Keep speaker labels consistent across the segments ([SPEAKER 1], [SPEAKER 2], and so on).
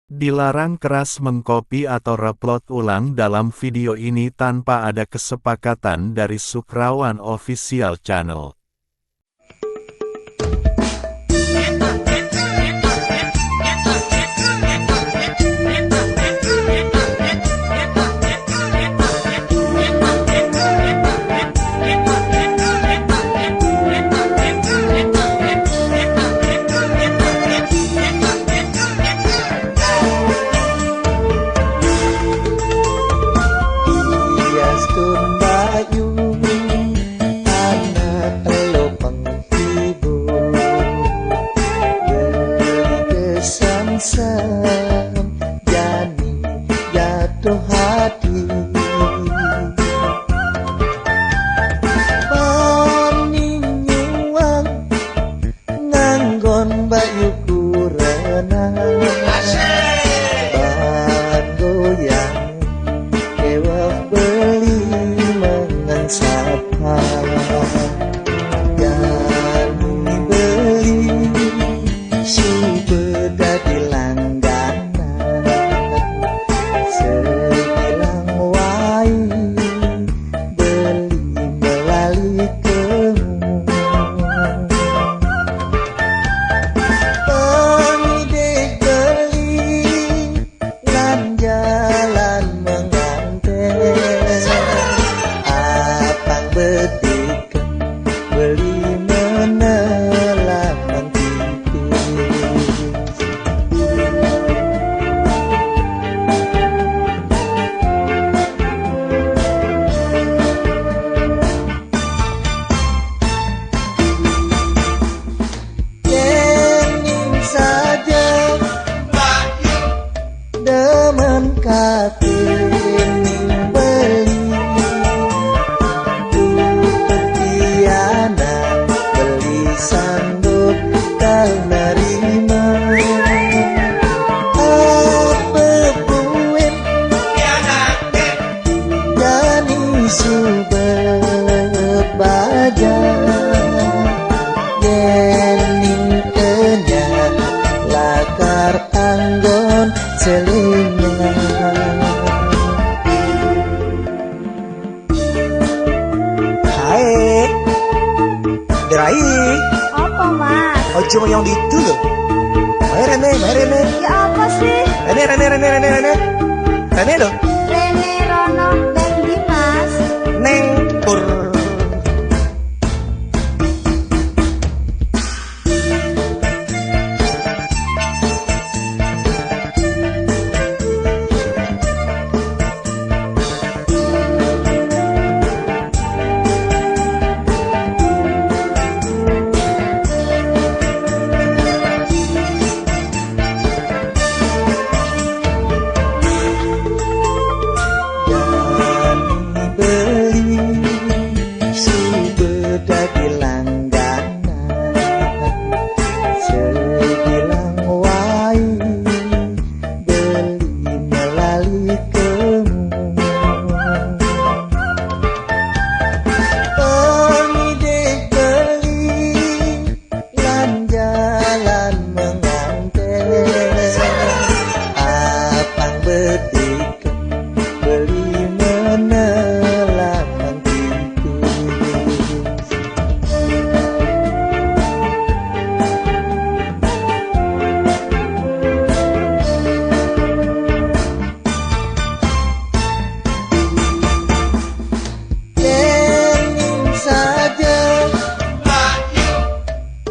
[SPEAKER 1] Dilarang keras mengcopy atau reupload ulang dalam video ini tanpa ada kesepakatan dari Sukrawan Official Channel.
[SPEAKER 2] Jani jatuh hati paninyuang nganggon bayu kurenang ban goyang kewah beli mengansapa Jani beli subeda dilangganan sebilang wai beli melalui kemu pengide beli lan jalan menganten apang betikan beli menelan demen kapining beli tutup tiana beli sandut kal nerima apa buin jani subeb baja yening kenya lakar anggon selingan hai Derai
[SPEAKER 3] Apa mas?
[SPEAKER 2] ojo yang itu loh Rene
[SPEAKER 3] Ya apa sih?
[SPEAKER 2] Rene loh
[SPEAKER 3] Rene, Rono, dan Dimas.
[SPEAKER 2] Neng pur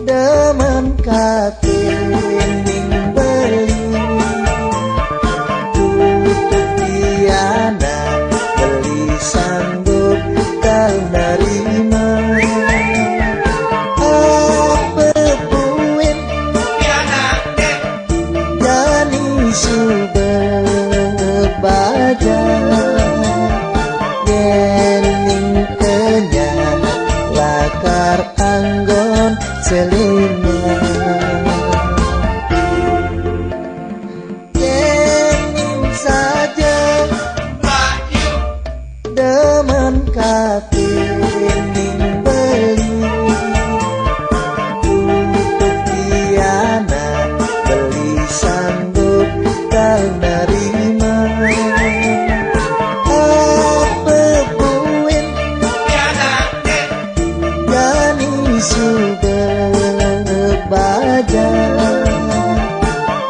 [SPEAKER 2] demen kapining beli tutup tiana beli sanggup kal nerima apa buin jani subeb baja yening kenya lakar anggon selingan yening saja demen kapining beli tutup tiana beli sanduk kal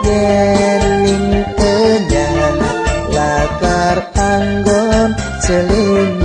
[SPEAKER 2] jeling kenyang lakar anggon selingan.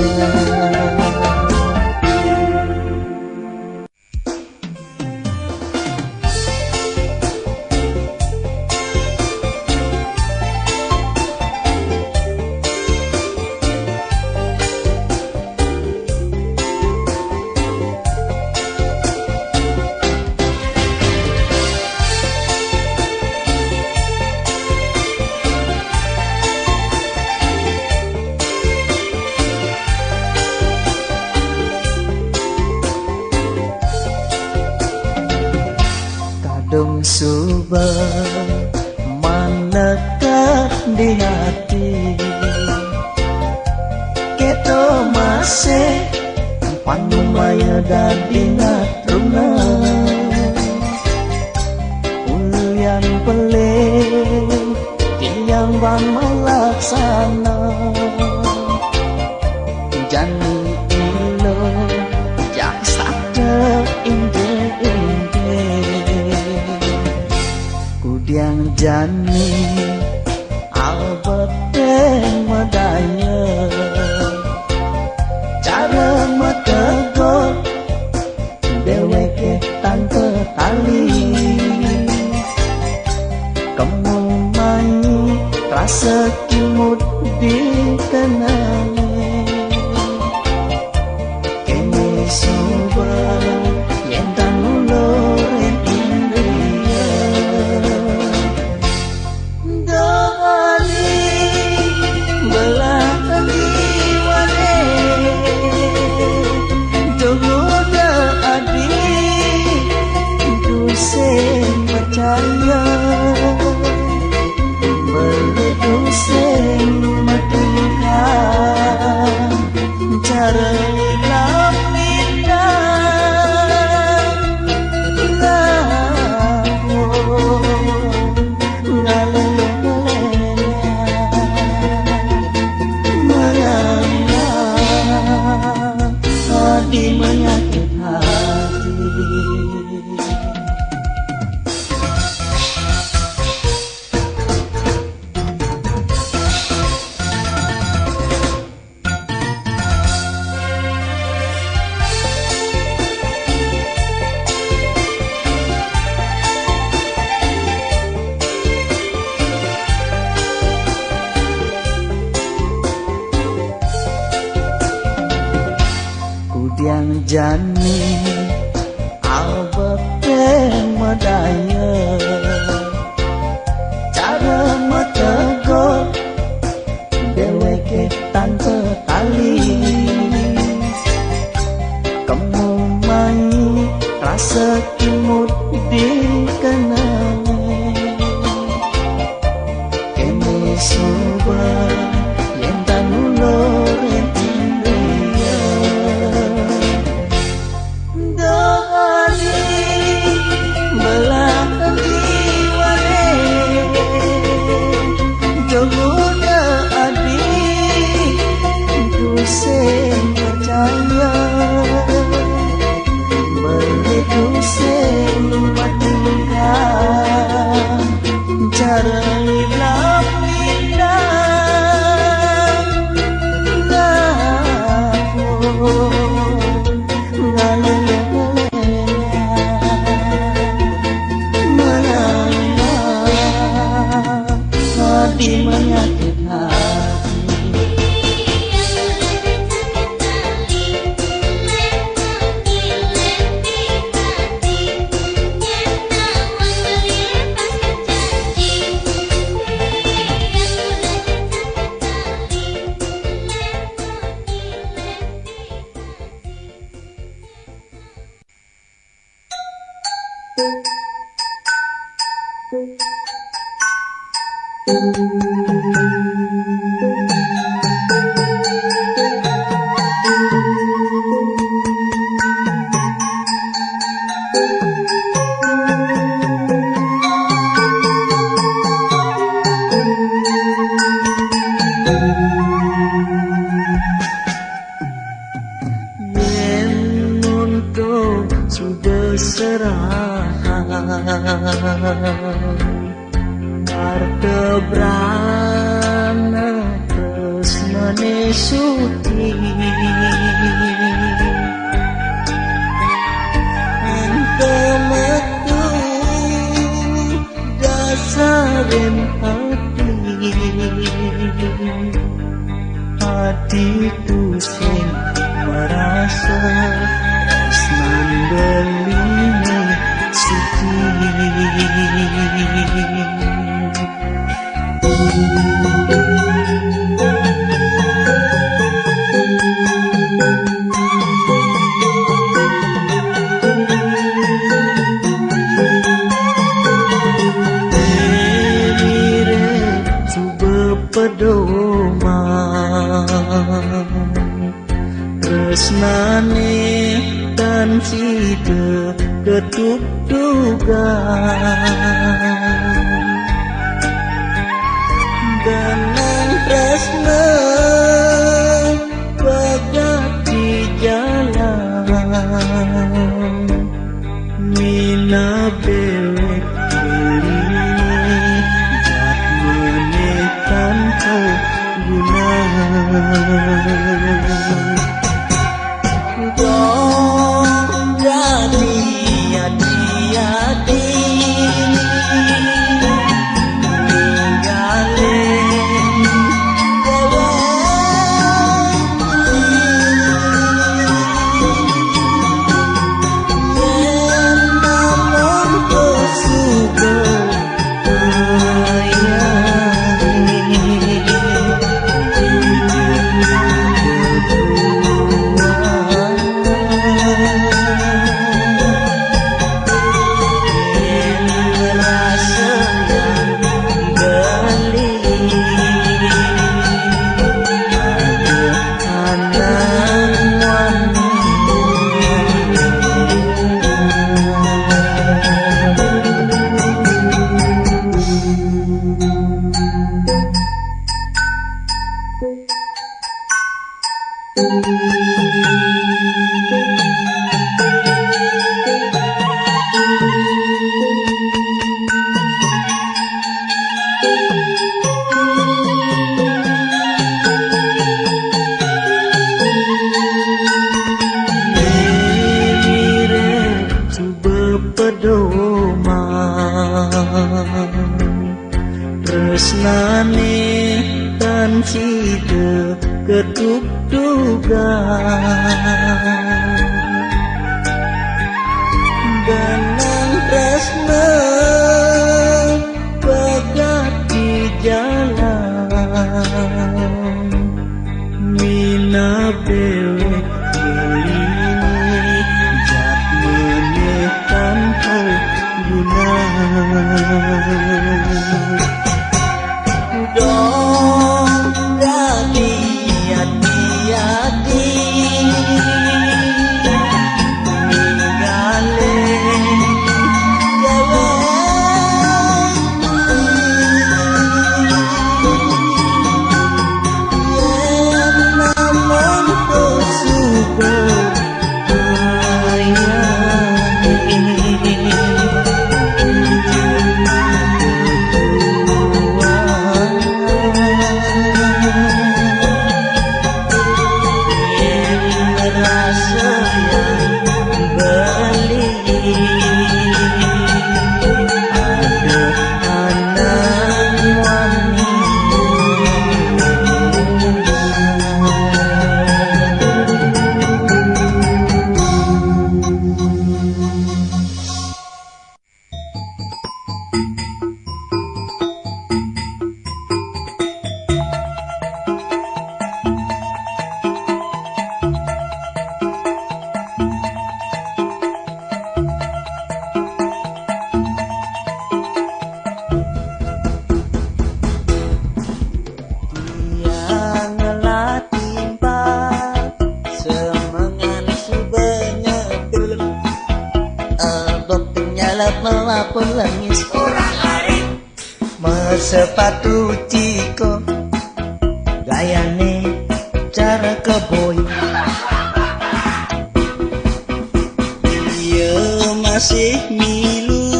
[SPEAKER 2] Kadung subah menekat di hati, keto masih panumaya dadi natruna, ulian peling tiang bang melaksana, jani ilo jaksa inde-inde, kudiang jani albeteng medaya, cara metegur deweke tanpa tali, kamu main rasa kimut di kenangi, kene sobat yang tak nulur Indria, doani belah liwane, jogoda adi dusen percaya, berdusen matungkan cara di menyakit hati. Kudiang jani albeteng medaya, cara metegur deweke tanpa tali, kamu main rasa kimut di kenangi, kene sobat yang tak nulur dusen percaya, berdusen matungkan cara hilang pindah ngapun ngalelelea di menyakit hati. brana tresnane suci ente metu dasaren hati sing merasa tresnan beline suci. Tresnane tan sida ketuk dugaan Danang tresna bagat di jalan Mina belek beli jat menekan guna dong jadi hati-hati ninggalin yen namun kesuka tresnane tan sida ketuk dugaan Danang tresna bagat di jalan Mina belek beli jat menekan guna dong jadi hati-hati ninggalin yen namun kesuka melapun langis orang arif sepatu ciko gayane cara keboy dia masih milu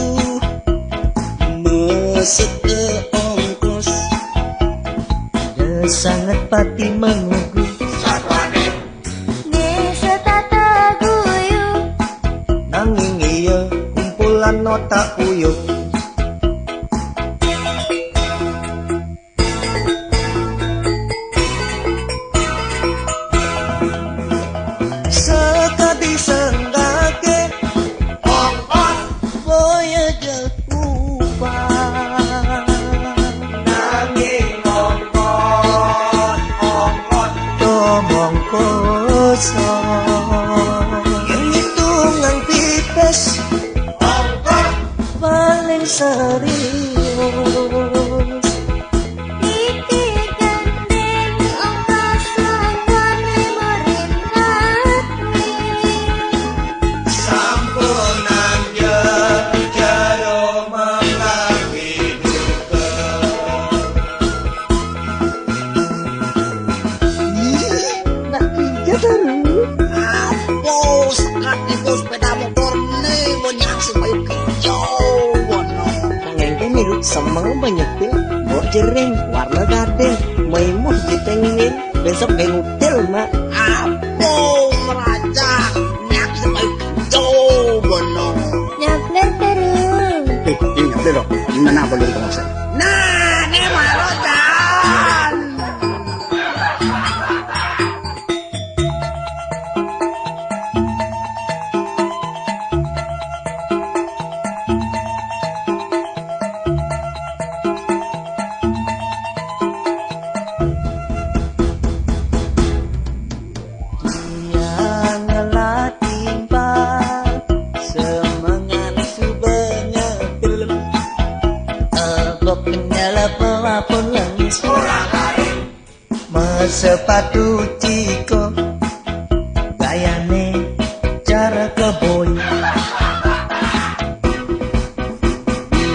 [SPEAKER 2] mesek ke ongkos sangat pati mengugu.
[SPEAKER 3] Desa tata guyu.
[SPEAKER 2] Nanging iya kumpulan nota uyuh. Sekadi senggake ong-ong boya jekupa. Nanging ong-ong tomong kosong. Yang hitungan pipes ong-ong paling serius.
[SPEAKER 3] Iki gandeng ongkos langgan limeringat
[SPEAKER 2] Sampunan jero mengawi duka. Nak tiga baru.
[SPEAKER 4] Bos, kat ibu sepeda motor nih banyak sebayu hijau.
[SPEAKER 2] Nangeng mirip semang banyak pil. Bawa jering warna gading. Maimuh ditengin besok bengutil mak.
[SPEAKER 4] Apo meraja, nyak sebayu hijau bono.
[SPEAKER 3] Nyakler terus.
[SPEAKER 4] Ingat deh loh, gimana belum kemasan? Nah, ini marojan.
[SPEAKER 2] Yang timbal semangat subanya film. Abok penyala pelapon langis. Sepatu ciko gayane cara keboy.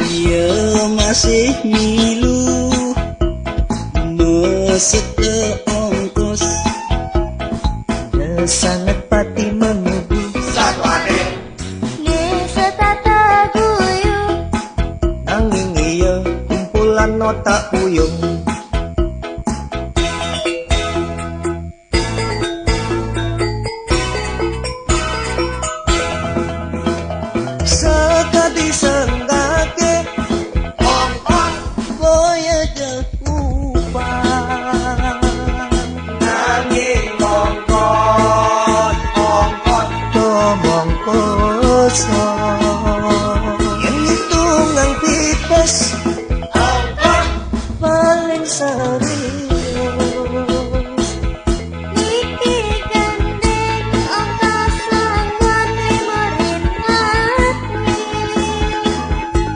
[SPEAKER 2] Dia masih milu mesek ke ongkos. Dia sangat pati mengubu.
[SPEAKER 3] Desa tata guyu.
[SPEAKER 2] Nanging iya kumpulan nota uyuh. Sekadi senggake ong-ong boya jekupa. Nanging ong-ong tomong kosong. Yang hitungan pipes ong-ong paling serius.
[SPEAKER 3] Iki gandeng ongkos langgan limeringat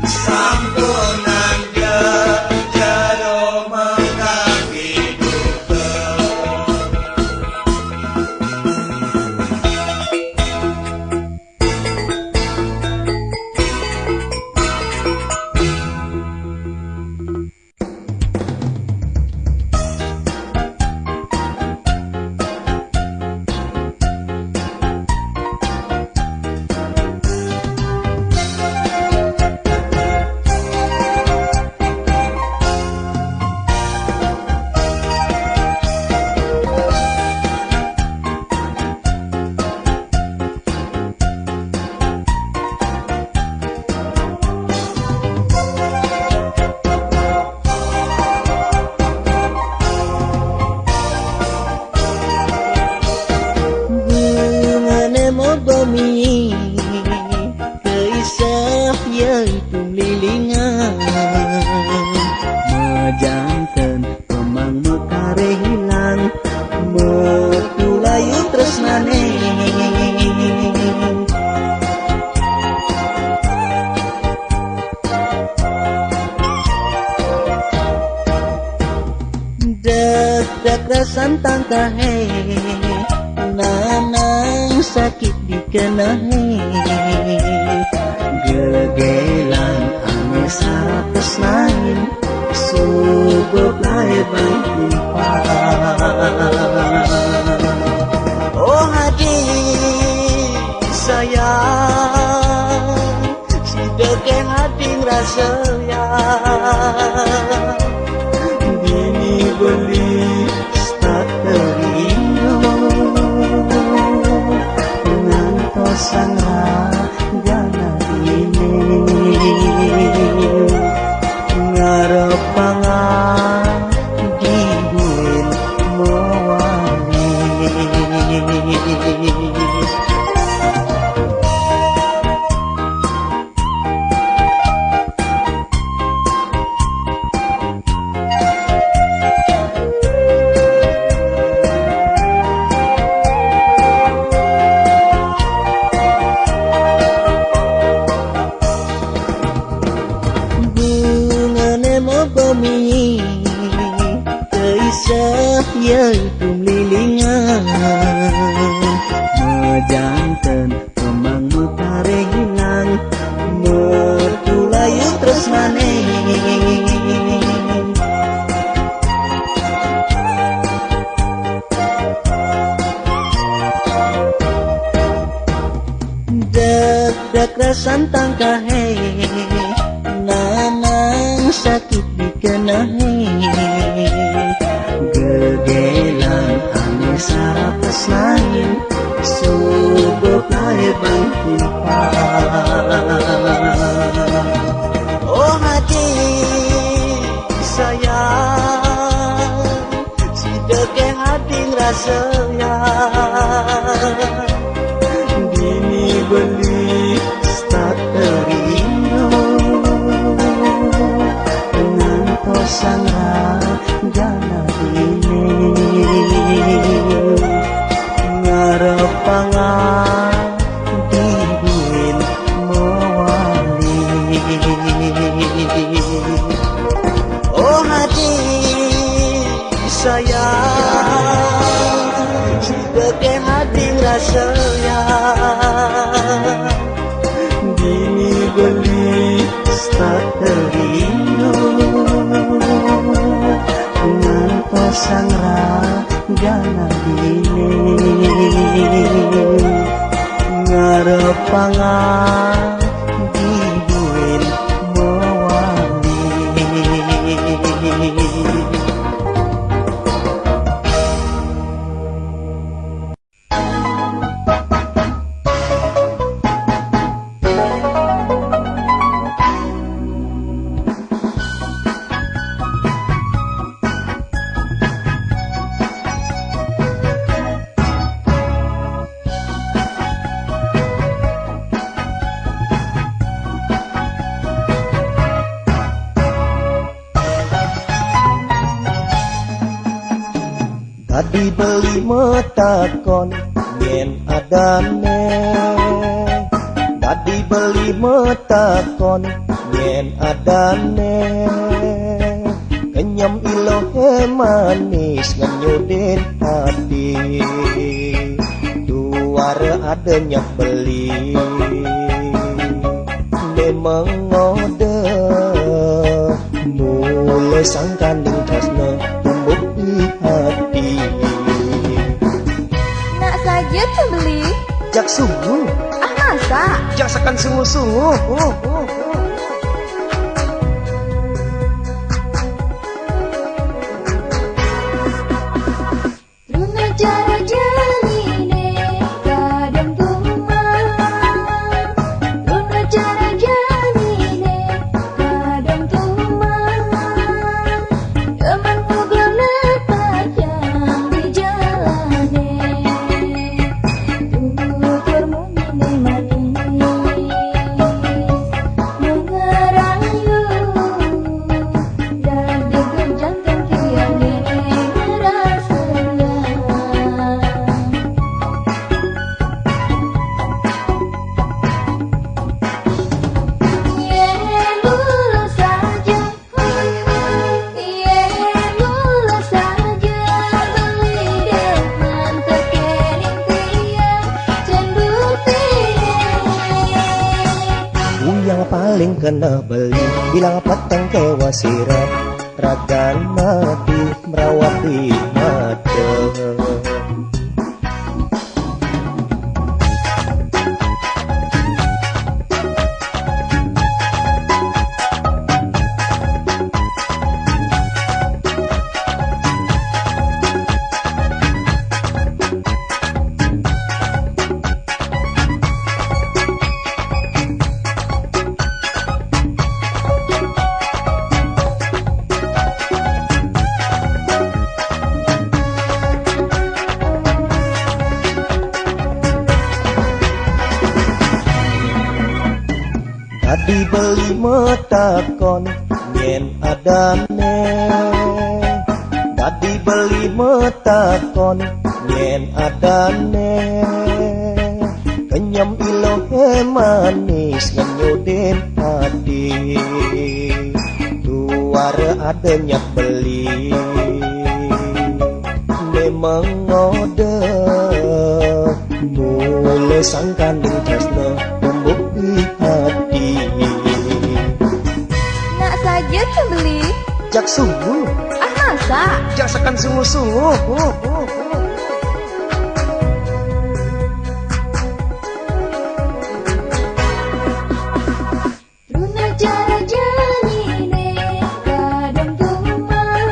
[SPEAKER 2] Sampunan jero mengawi duka. Bungane mobomi keisah yaitu lilingan mejanten memang mekare hilang metulayu tresnane. Dak rasan tangkahe nanang sakit dikenahe. Gelegelan ane sarapes lain subuk lae baik Oh hati sayang si deke hati ngerasa ya bini beli Saya kumlilingan Mejanten kemang mutarehilang Metulayu terus maneh Dek rasantang kahe Nanang sakit dikenahe Gegelang ane sarapas lain Subuk lahir bangkipan Oh hati sayang Si deke hati rasanya Gini beli start terindu Ngantosan jana ini Ngarepangan dibuin mewali Oh hati sayang Si deke hati rasanya Gini beli start terindu Ngantosan gana ini Ngarepangan dibuin mewali Tadi beli metakon yen adane Tadi beli metakon yen adane Kenyam ilohe manis ngenyudin hati Duar adanya beli Memang ngode Mulai sangkaning tresno tumbuh di hati
[SPEAKER 3] Nak saja tuh beli.
[SPEAKER 2] Jak sungguh
[SPEAKER 3] Ah masa?
[SPEAKER 2] Jak sekan sungguh-sungguh
[SPEAKER 3] Luna cara jaline kadang tumang. Luna cara jaline kadang tumang. Teman ngobrol panjang di jalane. Tutur mungine manis mengerayu dan digenjangkan tiangnya rasanya. Lulus saja, lulus saja beli dengan kekening tiang cendu tiang.
[SPEAKER 2] Yang paling kena beli bilang petang kewasiran ragan mati merawat di mata Tadi beli metakon yen adane Tadi beli metakon yen adane Kenyam ilohe manis ngenyudin hati Duar adanya beli mengode mulai sangkan di tresno tumbuh di hati.
[SPEAKER 3] Nak saja cembeli.
[SPEAKER 2] Jak sungguh,
[SPEAKER 3] Masa?
[SPEAKER 2] jak sekan sungguh-sungguh.
[SPEAKER 3] Runa cara janine kadang tuman.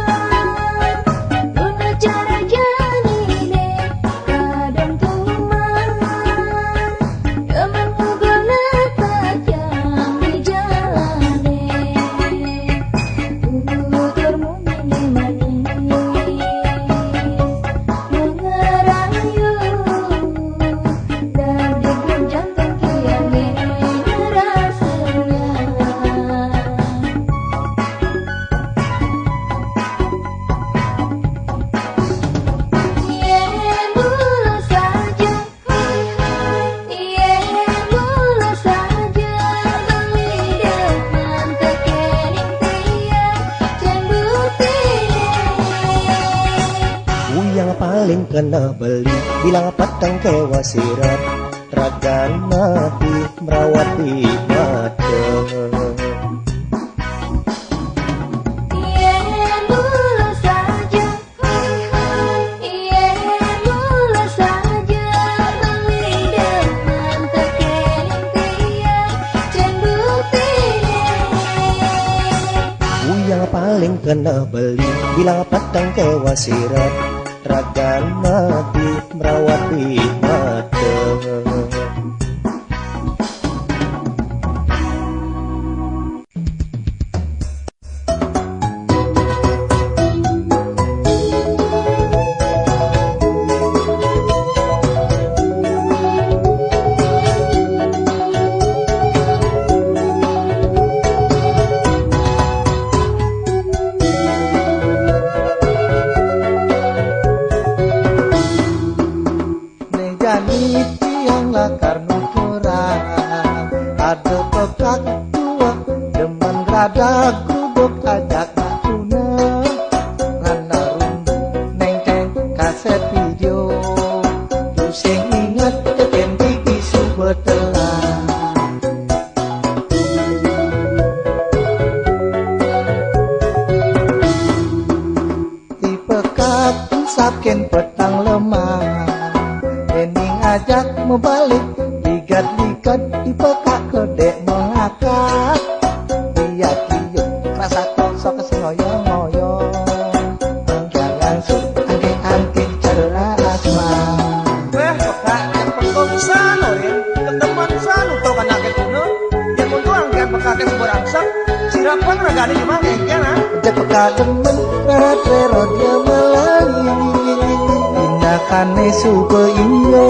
[SPEAKER 3] Runa cara janine kadang tuman. Temanmu gelap tajam di jalane. Tuturmu ini manis mengerayu dan digun jantung kian rasanya. Mulus saja, mulus saja beli dengan tekening tiang cemburu
[SPEAKER 2] Ku yang paling kena beli bilang patang kewa sirat ragan mati merawat di mata.
[SPEAKER 3] mulus saja, mulus saja beli dengan tekening tiang cemburu
[SPEAKER 2] Ku yang paling kena beli bilang patang kewa sirat ragan mati merawat di mata. Nejani tiang lakar nuturang ada pekak tua demen rada gruduk ajak natuna ngana rundu neng teng kaset video pusing ingat teken gigi subetelan. Tipe kapun saken petang lemah Ening ajak membalik ligat-ligat di pekak kedek mengakak. Dia kiyuk rasa kosok kesengoyo-ngoyo angkat langsung angking-angking cara asma.
[SPEAKER 5] Weh, pekak yang pertong sano rin, keteman sano tau kan nakit kuno, yang mundur angkat pekak yang seberangsak, sirapan ragani gimana engken ha?
[SPEAKER 2] Ajak pekak temen rero dia melangi tindakannya suka iyo.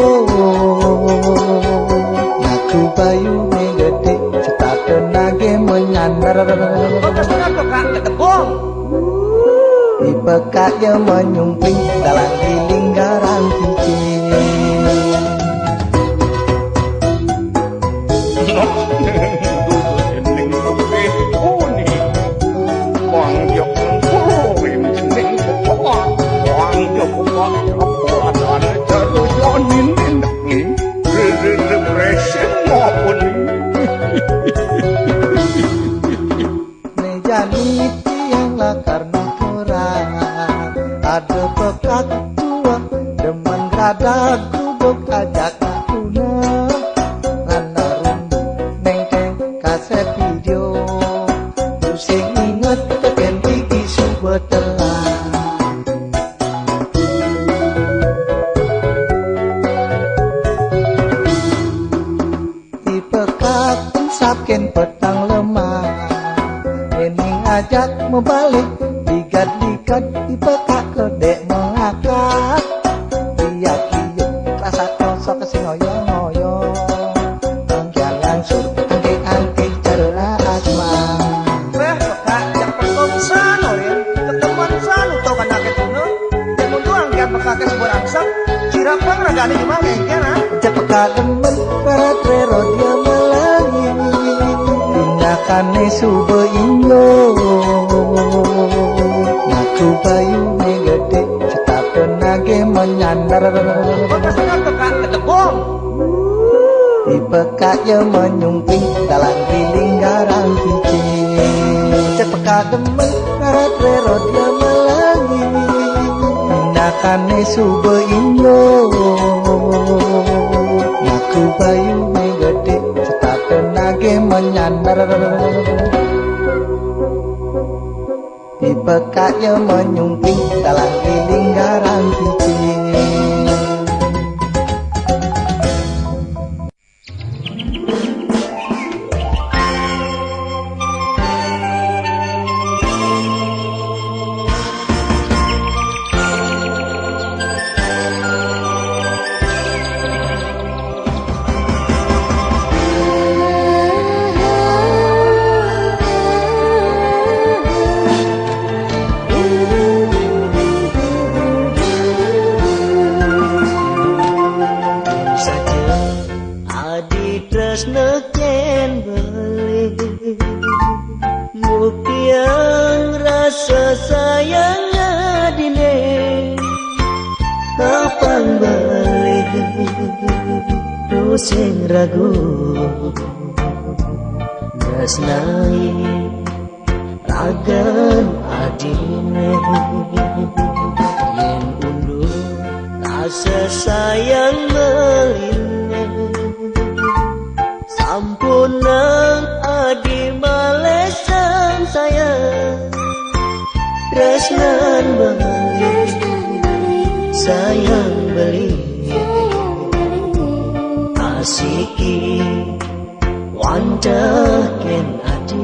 [SPEAKER 2] Ngaku bayu megede cetak tenage menyandar.
[SPEAKER 5] Kok benar pekak ketepung?
[SPEAKER 2] Di pekak yang menyumping dalam di lingkaran kicin. Nejani tiang lakar nuturang ada pekak tua demen rada gruduk ajak natuna ngana rundu neng teng kaset video pusing inget teken gigi subetelan. Tipe kapun saken petang lemah Ening ajak membalik ligat-ligat di pekak kedek mengakak. Dia kiyuk rasa kosok kesengoyo-ngoyo angkat langsung angking-angking cara asma.
[SPEAKER 5] Weh, pekak yang pertong sano rin, keteman sano tau kan nakit kuno, yang mundur angkat pekak yang seberangsak, sirapan ragani gimana engken ha?
[SPEAKER 2] Ajak pekak temen rero dia melangi tindakannya suba iyo. Ngaku bayu megede cetak tenage
[SPEAKER 5] menyandar Kota setengah tekak ketepung Dipekaknya menyumping dalam lingkaran cicing Cepeka demen karet rero dia melangi Nakane sube inyo Naku bayu megede Setata nage menyandar Dipekaknya menyumping dalam lingkaran cicing
[SPEAKER 2] Tresneken beli Mukiang rasa sayang adine Kapan balik Pusing ragu Tresnai Ragan adine Yen undur rasa sayang meline Ampunan adi malesan saya Tresnan beli Sayang beli Asiki Wancaken adi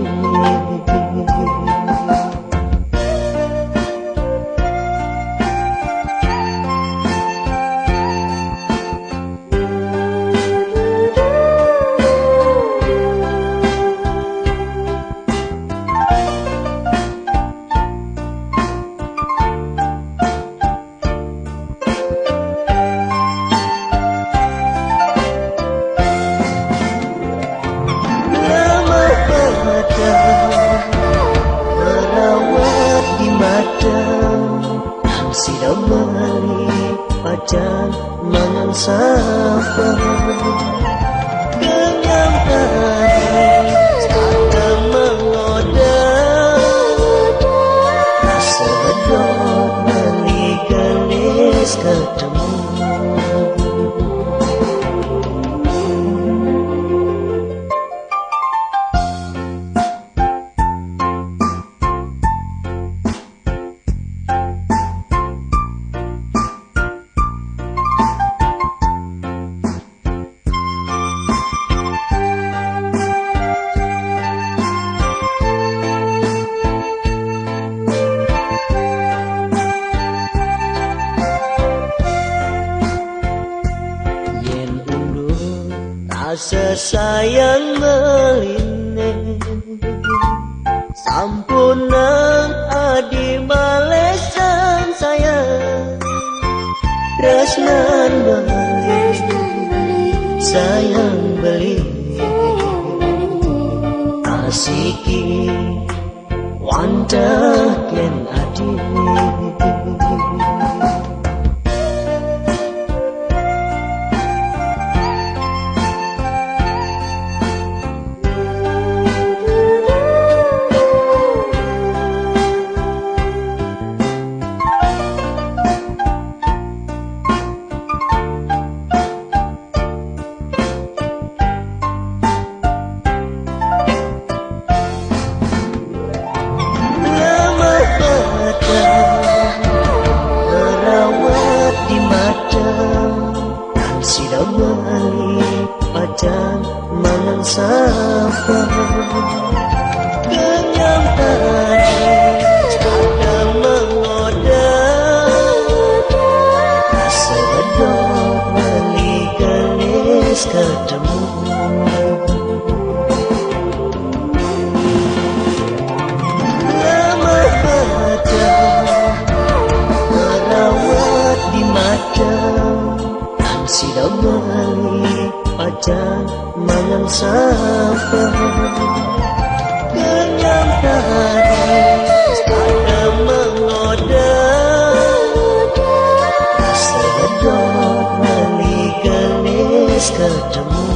[SPEAKER 2] Merawat di mata Sidang mali pacar mangan sapa Kenyang hati Saka mengoda Rasa bedok mali gelis ketemu Rasa sayang meline Sampunan adi malesan saya Tresnan beli Sayang beli Asiki Wancaken adi Pacar mangan sapa Kenyang hati Saka mengoda Rasa bedok mali gelis ketemu Lama mata Merawat di mata Sidang mali pacar mangan sapa Kenyang hati Saka mengoda Rasa ketemu.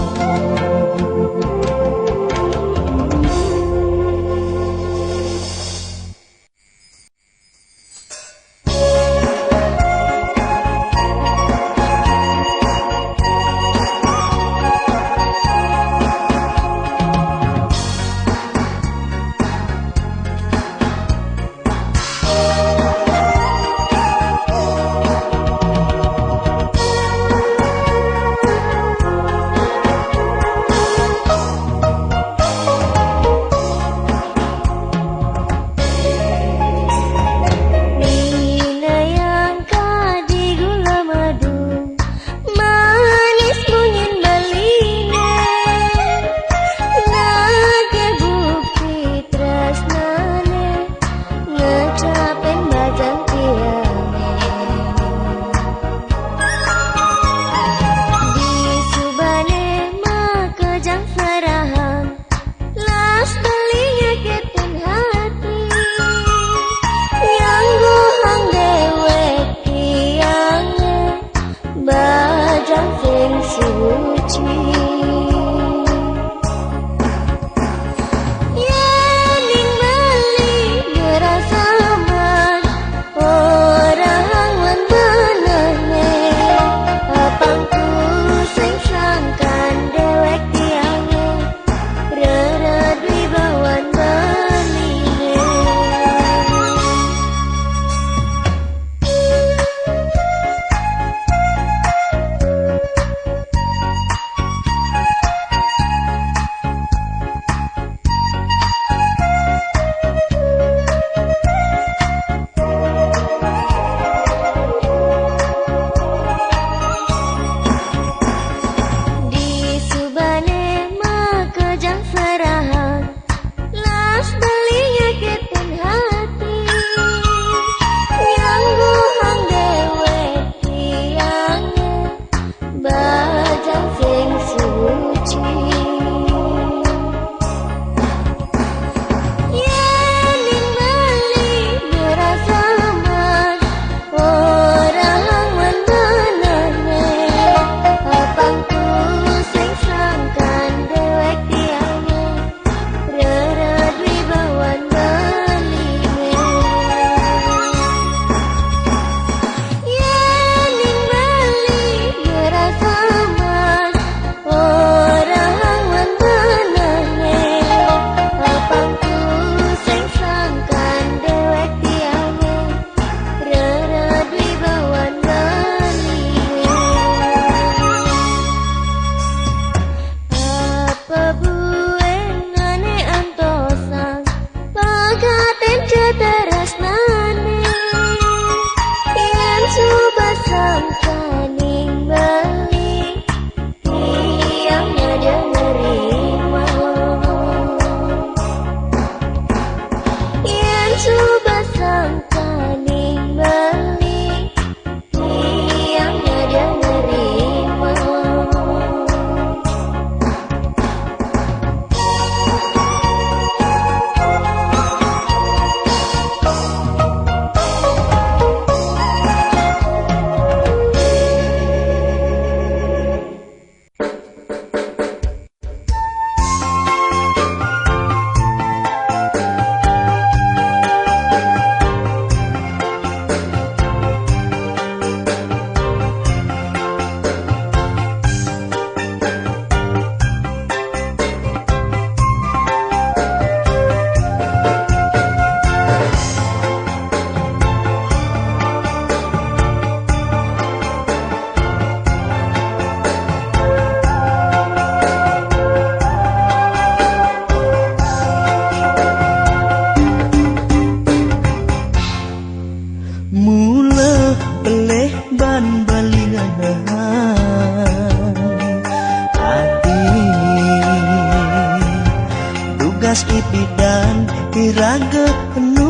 [SPEAKER 2] Tugas ibidan iraga nu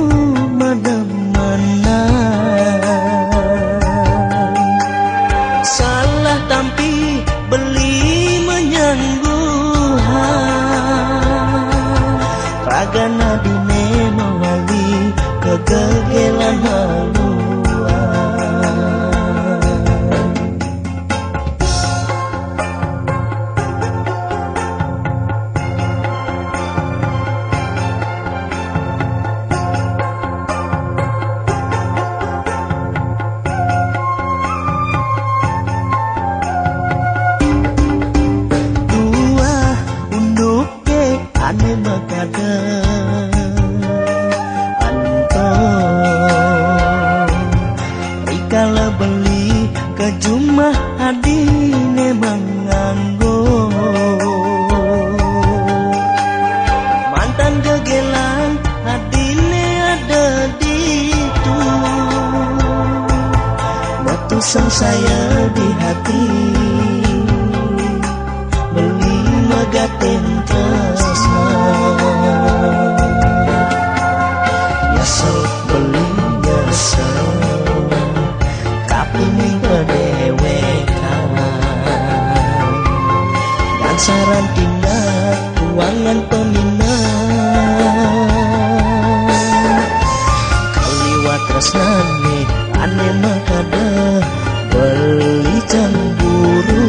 [SPEAKER 2] mana-mana salah tampi beli menyangguhan ragana dine mawali kegegelan haluan kejumah adine manganggo mantan gegelang adine ada di itu letusan saya di hati beli magaten tresna nyesel beli nyesel kaping kedewekan dan saran tindak ruangan peminat kaliwat tresnane ane makada beli cemburu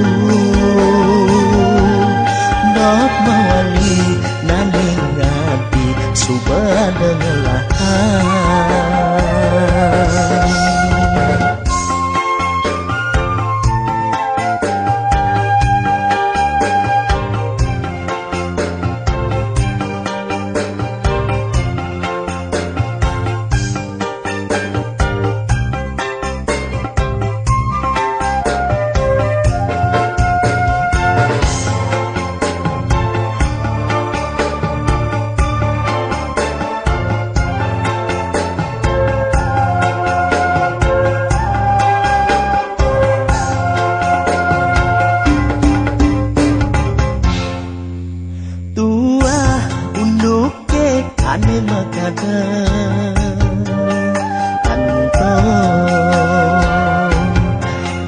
[SPEAKER 2] dok mawali nane ngati subada ngelahan ane makada antong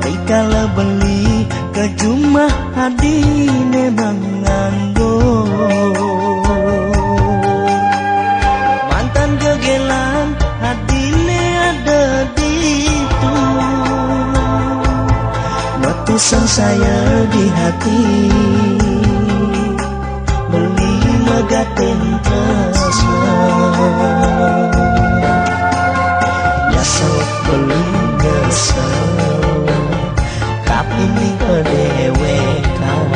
[SPEAKER 2] rikala beli kejumah adine manganggo mantan gegelang adine ada di itu letusan saya di hati beli magaten tresna nyesel beli nyesel kaping kedewekan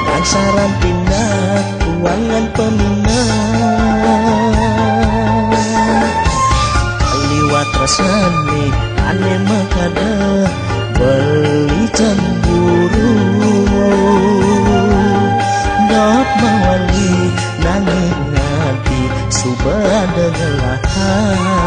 [SPEAKER 2] dan saran tindak ruangan peminat kaliwat tresnane ane makada beli cemburu dok mawali nanging ngati subada ngelahan